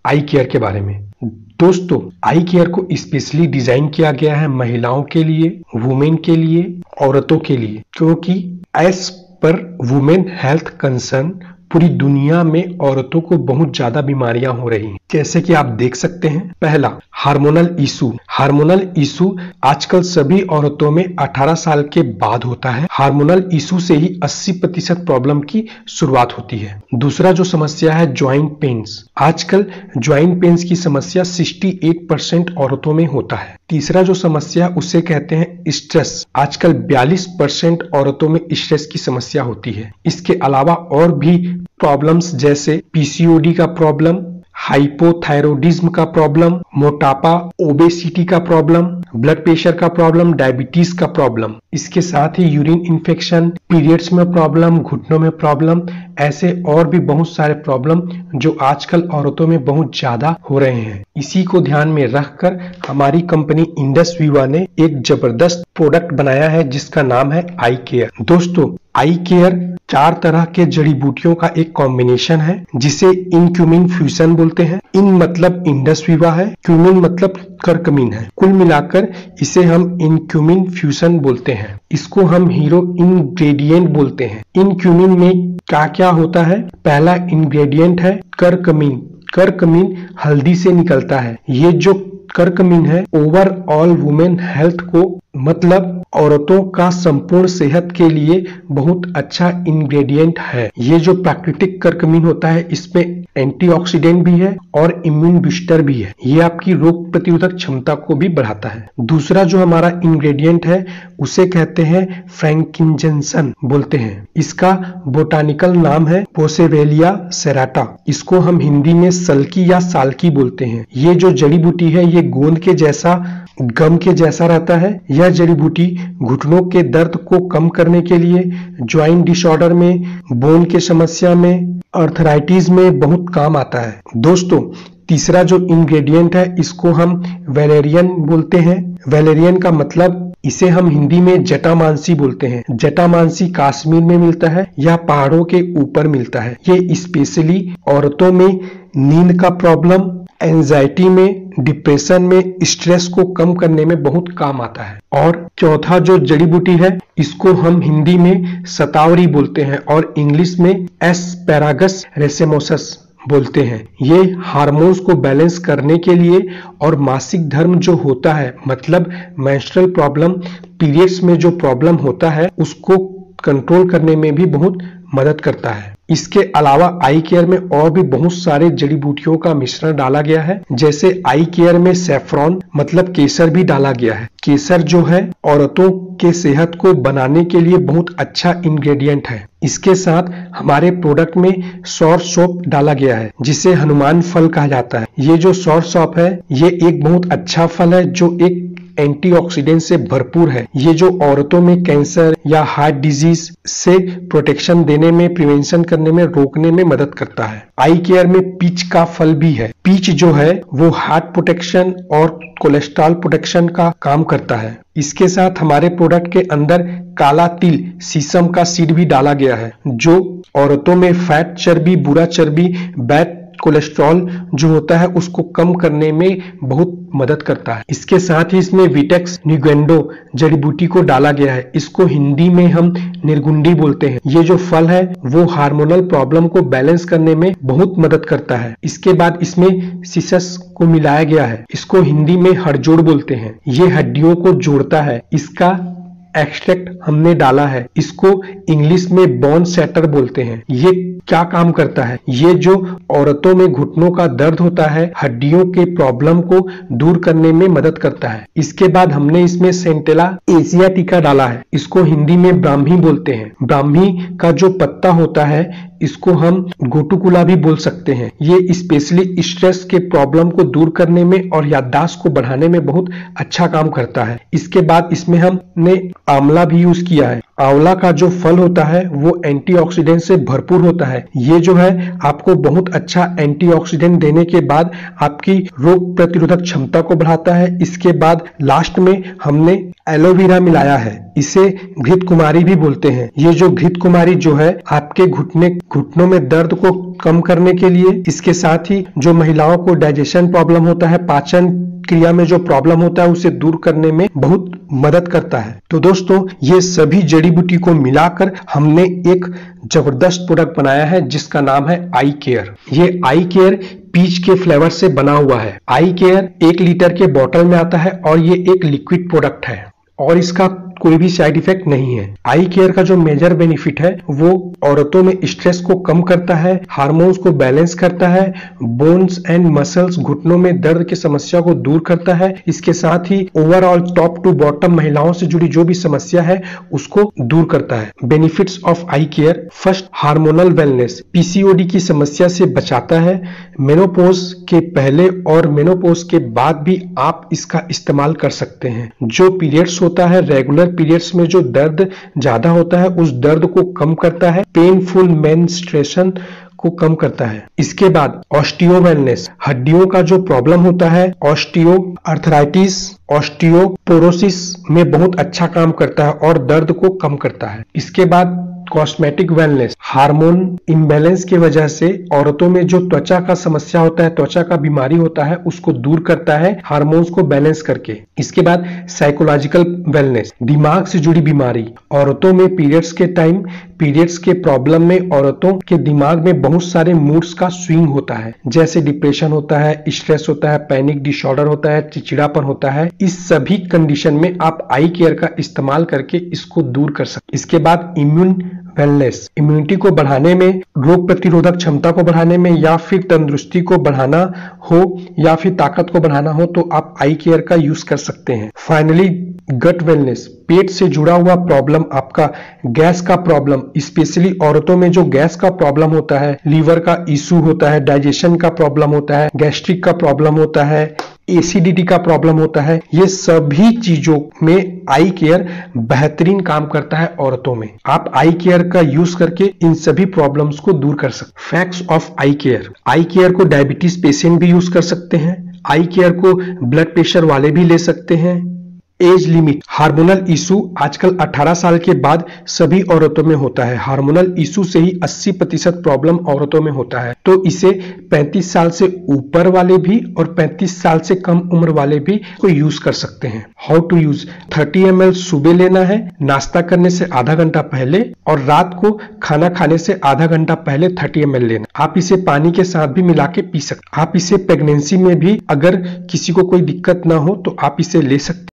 आई care के बारे में। दोस्तों, आई केयर को स्पेशली डिजाइन किया गया है महिलाओं के लिए, वुमेन के लिए, औरतों के लिए, क्योंकि as per women health concern पूरी दुनिया में औरतों को बहुत ज्यादा बीमारियां हो रही हैं। जैसे कि आप देख सकते हैं, पहला हार्मोनल इशू। हार्मोनल इशू आजकल सभी औरतों में 18 साल के बाद होता है। हार्मोनल इशू से ही 80% प्रॉब्लम की शुरुआत होती है। दूसरा जो समस्या है ज्वाइंट पेन्स। आजकल ज्वाइंट पेन्स की समस्या 68% औरतों में होता है। तीसरा जो समस्या उसे कहते हैं स्ट्रेस। आजकल 42% औरतों में स्ट्रेस की समस्या होती है। इसके अलावा और भी प्रॉब्लम्स जैसे पीसीओडी का प्रॉब्लम, हाइपोथायरॉयडिज्म का प्रॉब्लम, मोटापा, ओबेसिटी का प्रॉब्लम, ब्लड प्रेशर का प्रॉब्लम, डायबिटीज का प्रॉब्लम, इसके साथ ही यूरिन इन्फेक्शन, पीरियड्स में प्रॉब्लम, घुटनों में प्रॉब्लम, ऐसे और भी बहुत सारे प्रॉब्लम जो आजकल औरतों में बहुत ज्यादा हो रहे हैं। इसी को ध्यान में रखकर हमारी कंपनी इंडस विवा ने एक जबरदस्त प्रोडक्ट बनाया है जिसका नाम है आई केयर। दोस्तों, आई केयर 4 तरह के जड़ी बूटियों का एक कॉम्बिनेशन है जिसे इनक्यूमिन फ्यूजन बोलते हैं। इन मतलब इंडस विवा है, क्यूमिन मतलब करकमीन है। कुल मिलाकर इसे हम इनक्यूमिन फ्यूजन बोलते हैं। इसको हम हीरो इंग्रेडिएंट बोलते हैं। इनक्यूमिन में क्या क्या होता है? पहला इंग्रेडिएंट है करकमीन। करकमीन हल्दी से निकलता है। ये जो करकमीन है ओवरऑल वुमेन हेल्थ को मतलब औरतों का संपूर्ण सेहत के लिए बहुत अच्छा इंग्रेडिएंट है। ये जो प्राकृतिक करकमीन होता है इसमें एंटीऑक्सीडेंट भी है और इम्यून बूस्टर भी है। ये आपकी रोग प्रतिरोधक क्षमता को भी बढ़ाता है। दूसरा जो हमारा इंग्रेडिएंट है उसे कहते हैं फ्रैंकिंजेंसन बोलते हैं। इसका बोटानिकल नाम है पोसेवेलिया सेराटा। इसको हम हिंदी में सल्की या साल्की बोलते हैं। ये जो जड़ी बूटी है ये गोंद के जैसा, गम के जैसा रहता है। यह जड़ी बूटी घुटनों के दर्द को कम करने के लिए, ज्वाइंट डिसऑर्डर में, बोन के समस्या में, अर्थराइटिस में बहुत काम आता है। दोस्तों, तीसरा जो इंग्रेडिएंट है इसको हम वैलेरियन बोलते हैं। वैलेरियन का मतलब इसे हम हिंदी में जटामांसी बोलते हैं। जटामांसी कश्मीर में मिलता है या पहाड़ों के ऊपर मिलता है। ये स्पेशली औरतों में नींद का प्रॉब्लम, एंजाइटी में, डिप्रेशन में, स्ट्रेस को कम करने में बहुत काम आता है। और चौथा जो जड़ी बूटी है इसको हम हिंदी में शतावरी बोलते हैं और इंग्लिश में एस्पैरागस रेसेमोसस बोलते हैं। ये हार्मोन्स को बैलेंस करने के लिए और मासिक धर्म जो होता है मतलब मेंस्ट्रुअल प्रॉब्लम, पीरियड्स में जो प्रॉब्लम होता है उसको कंट्रोल करने में भी बहुत मदद करता है। इसके अलावा आई केयर में और भी बहुत सारे जड़ी बूटियों का मिश्रण डाला गया है। जैसे आई केयर में सैफरॉन मतलब केसर भी डाला गया है। केसर जो है औरतों के सेहत को बनाने के लिए बहुत अच्छा इंग्रेडिएंट है। इसके साथ हमारे प्रोडक्ट में सौर सौंफ डाला गया है जिसे हनुमान फल कहा जाता है। ये जो सौर सौंफ है ये एक बहुत अच्छा फल है जो एक एंटीऑक्सीडेंट से भरपूर है। ये जो औरतों में कैंसर या हार्ट डिजीज से प्रोटेक्शन देने में, प्रिवेंशन करने में, रोकने में मदद करता है। आई केयर में पीच का फल भी है। पीच जो है वो हार्ट प्रोटेक्शन और कोलेस्ट्रॉल प्रोटेक्शन का काम करता है। इसके साथ हमारे प्रोडक्ट के अंदर काला तिल, शीशम का सीड भी डाला गया है जो औरतों में फैट चर्बी, बुरा चर्बी, बैड कोलेस्ट्रॉल जो होता है उसको कम करने में बहुत मदद करता है। इसके साथ ही इसमें विटेक्स निगेंडो जड़ी बूटी को डाला गया है। इसको हिंदी में हम निर्गुंडी बोलते हैं। ये जो फल है वो हार्मोनल प्रॉब्लम को बैलेंस करने में बहुत मदद करता है। इसके बाद इसमें सिसस को मिलाया गया है। इसको हिंदी में हड़जोड़ बोलते हैं। ये हड्डियों को जोड़ता है। इसका एक्सट्रैक्ट हमने डाला है। इसको इंग्लिश में बोन सेटर बोलते हैं। ये क्या काम करता है? ये जो औरतों में घुटनों का दर्द होता है, हड्डियों के प्रॉब्लम को दूर करने में मदद करता है। इसके बाद हमने इसमें सेंटेला एशियाटिका डाला है। इसको हिंदी में ब्राह्मी बोलते हैं। ब्राह्मी का जो पत्ता होता है इसको हम गोटुकुला भी बोल सकते हैं। ये स्पेशली स्ट्रेस के प्रॉब्लम को दूर करने में और याददाश्त को बढ़ाने में बहुत अच्छा काम करता है। इसके बाद इसमें हमने आंवला भी यूज किया है। आंवला का जो फल होता है वो एंटीऑक्सीडेंट से भरपूर होता है। ये जो है आपको बहुत अच्छा एंटीऑक्सीडेंट देने के बाद आपकी रोग प्रतिरोधक क्षमता को बढ़ाता है। इसके बाद लास्ट में हमने एलोवेरा मिलाया है। इसे घृत कुमारी भी बोलते हैं। ये जो घृत कुमारी जो है आपके घुटनों में दर्द को कम करने के लिए, इसके साथ ही जो महिलाओं को डाइजेशन प्रॉब्लम होता है, पाचन क्रिया में जो प्रॉब्लम होता है उसे दूर करने में बहुत मदद करता है। तो दोस्तों ये सभी जड़ी बूटी को मिलाकर हमने एक जबरदस्त प्रोडक्ट बनाया है जिसका नाम है आई केयर। ये आई केयर पीच के फ्लेवर से बना हुआ है। आई केयर 1 लीटर के बॉटल में आता है और ये एक लिक्विड प्रोडक्ट है और इसका कोई भी साइड इफेक्ट नहीं है। आई केयर का जो मेजर बेनिफिट है वो औरतों में स्ट्रेस को कम करता है, हार्मोन्स को बैलेंस करता है, बोन्स एंड मसल्स घुटनों में दर्द की समस्या को दूर करता है। इसके साथ ही ओवरऑल टॉप टू बॉटम महिलाओं से जुड़ी जो भी समस्या है उसको दूर करता है। Benefits of I care, first hormonal wellness, PCOD की समस्या से बचाता है। मेनोपॉज के पहले और मेनोपॉज के बाद भी आप इसका इस्तेमाल कर सकते हैं। जो पीरियड्स होता है, रेगुलर पीरियड्स में जो दर्द ज्यादा होता है उस दर्द को कम करता है, पेनफुल मेंस्ट्रुएशन को कम करता है। इसके बाद ऑस्टियो वेलनेस, हड्डियों का जो प्रॉब्लम होता है, ऑस्टियो आर्थराइटिस, ऑस्टियोपोरोसिस में बहुत अच्छा काम करता है और दर्द को कम करता है। इसके बाद कॉस्मेटिक वेलनेस, हार्मोन इम्बैलेंस की वजह से औरतों में जो त्वचा का समस्या होता है, त्वचा का बीमारी होता है, उसको दूर करता है हार्मोन्स को बैलेंस करके। इसके बाद साइकोलॉजिकल वेलनेस, दिमाग से जुड़ी बीमारी, औरतों में पीरियड्स के टाइम पीरियड्स के प्रॉब्लम में औरतों के दिमाग में बहुत सारे मूड्स का स्विंग होता है, जैसे डिप्रेशन होता है, स्ट्रेस होता है, पैनिक डिसऑर्डर होता है, चिड़चिड़ापन होता है। इस सभी कंडीशन में आप आई केयर का इस्तेमाल करके इसको दूर कर सकते। इसके बाद इम्यून वेलनेस, इम्यूनिटी को बढ़ाने में, रोग प्रतिरोधक क्षमता को बढ़ाने में, या फिर तंदुरुस्ती को बढ़ाना हो या फिर ताकत को बढ़ाना हो तो आप आई केयर का यूज कर सकते हैं। फाइनली गट वेलनेस, पेट से जुड़ा हुआ प्रॉब्लम, आपका गैस का प्रॉब्लम, स्पेशली औरतों में जो गैस का प्रॉब्लम होता है, लीवर का इशू होता है, डाइजेशन का प्रॉब्लम होता है, गैस्ट्रिक का प्रॉब्लम होता है, एसिडिटी का प्रॉब्लम होता है, ये सभी चीजों में आई केयर बेहतरीन काम करता है औरतों में। आप आई केयर का यूज करके इन सभी प्रॉब्लम्स को दूर कर सकते। Facts of I care, I care को डायबिटीज पेशेंट भी यूज कर सकते हैं, आई केयर को ब्लड प्रेशर वाले भी ले सकते हैं। एज लिमिट, हार्मोनल इशू आजकल 18 साल के बाद सभी औरतों में होता है। हार्मोनल इशू से ही 80% प्रॉब्लम औरतों में होता है, तो इसे 35 साल से ऊपर वाले भी और 35 साल से कम उम्र वाले भी को यूज कर सकते हैं। हाउ टू यूज, 30 ml सुबह लेना है नाश्ता करने से आधा घंटा पहले, और रात को खाना खाने से आधा घंटा पहले 30 ml लेना। आप इसे पानी के साथ भी मिला के पी सकते। आप इसे प्रेगनेंसी में भी, अगर किसी को कोई दिक्कत ना हो तो आप इसे ले सकते।